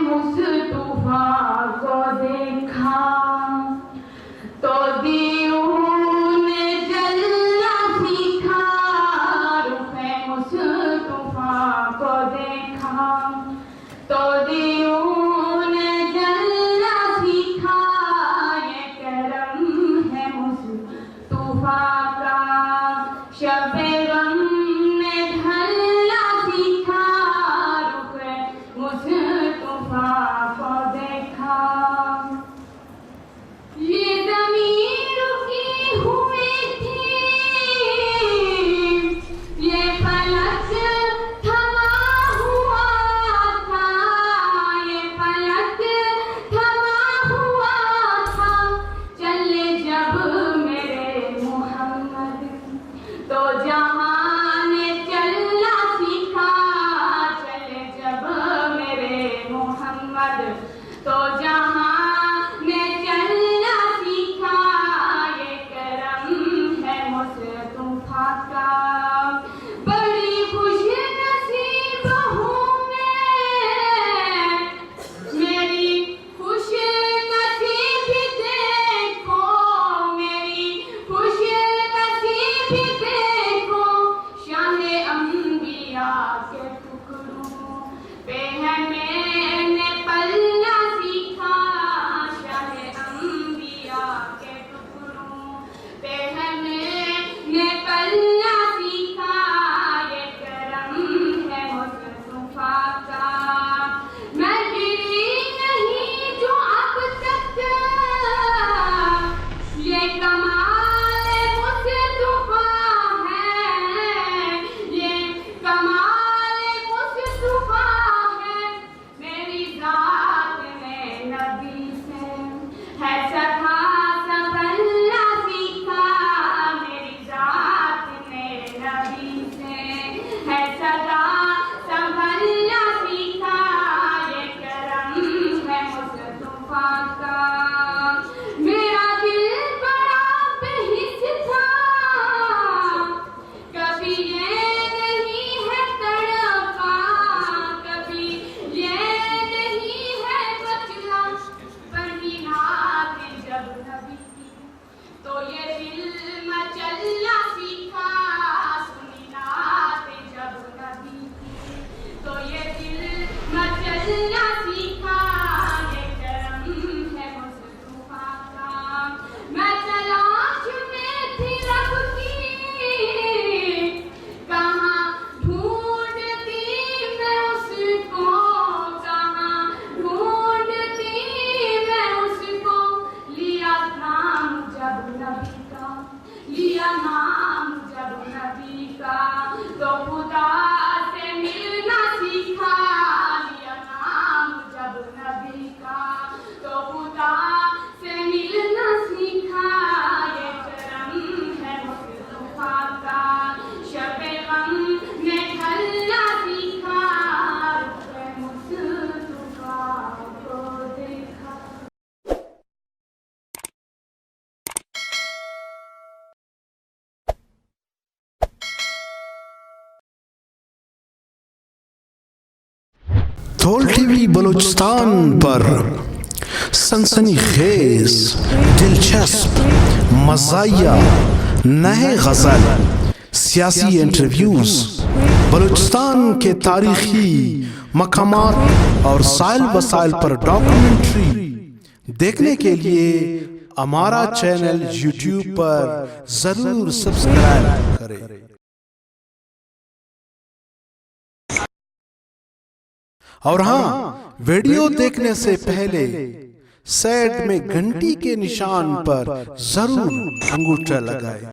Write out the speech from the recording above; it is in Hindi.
मुस्तफा को देखा तो दिलों ने जलना सीखा। रुखे मुस्तफा को देखा तो दिलों ने जलना सीखा। ये करम है मुस्तफा का, शबे गम ने ढलना सीखा। रुखे मुस्तफा को देखा। ये ज़मीन रुकी हुई थी, ये फलक थमा हुआ था। ये फलक थमा हुआ था। चले जब मेरे मोहम्मद तो जहां ने चलना सीखा। चले जब मेरे मोहम्मद तो जहां ने चलना सीखा। ये करम है मुस्तफा का, बड़ी खुशनसीब हूँ मैं। मेरी खुशनसीबी देखो, मेरी खुशनसीबी देखो। शाहे अंबिया के टुकड़ों पे है मैंने पलना सीखा। शाहे अंबिया के टुकड़ों पे है मैंने पलना सीखा। ये करम है मुस्तफा का, मैं गिरी नहीं जो अब तक। ये कमाल मुस्तफा है, ये कमाल मुस्तफा है। मेरी जात में नबी से है सदा संभलना सीखा। मेरी जात में नबी से है सदा संभलना सीखा। ये करम है मुस्तफा का, मेरा दिल बड़ा बेहिस था। कभी ये नहीं है तड़पा, कभी ये नहीं है बचना। बनी रात जब नबी की तो ये दिल मचलना सीखा। सुनी रात जब नबी की तो ये दिल मचलना सीखा। ये करम है मुस्तफा का, मैं तलाश में थी रब की। कहाँ ढूंढती मैं उसको, कहाँ ढूंढती मैं उसको। लिया नाम जब नबी का, लिया नाम जब नबी का तो खुदा से मिलना सीखा। लिया नाम जब नबी का तो खुदा से मिलना सीखा। ये करम है मुस्तफा का, शबे गम ने ढलना सीखा। रुखे मुस्तफा को देखा। धौल टीवी बलूचिस्तान पर सनसनीखेज, दिलचस्प, मज़ाहिया, नए गज़ल, सियासी इंटरव्यूज, बलूचिस्तान के तारीखी मकामात और साइल वसाइल पर डॉक्यूमेंट्री देखने के लिए हमारा चैनल यूट्यूब पर जरूर सब्सक्राइब करें। और हाँ, वीडियो देखने से पहले साइड में घंटी के निशान पर जरूर अंगूठा लगाएं।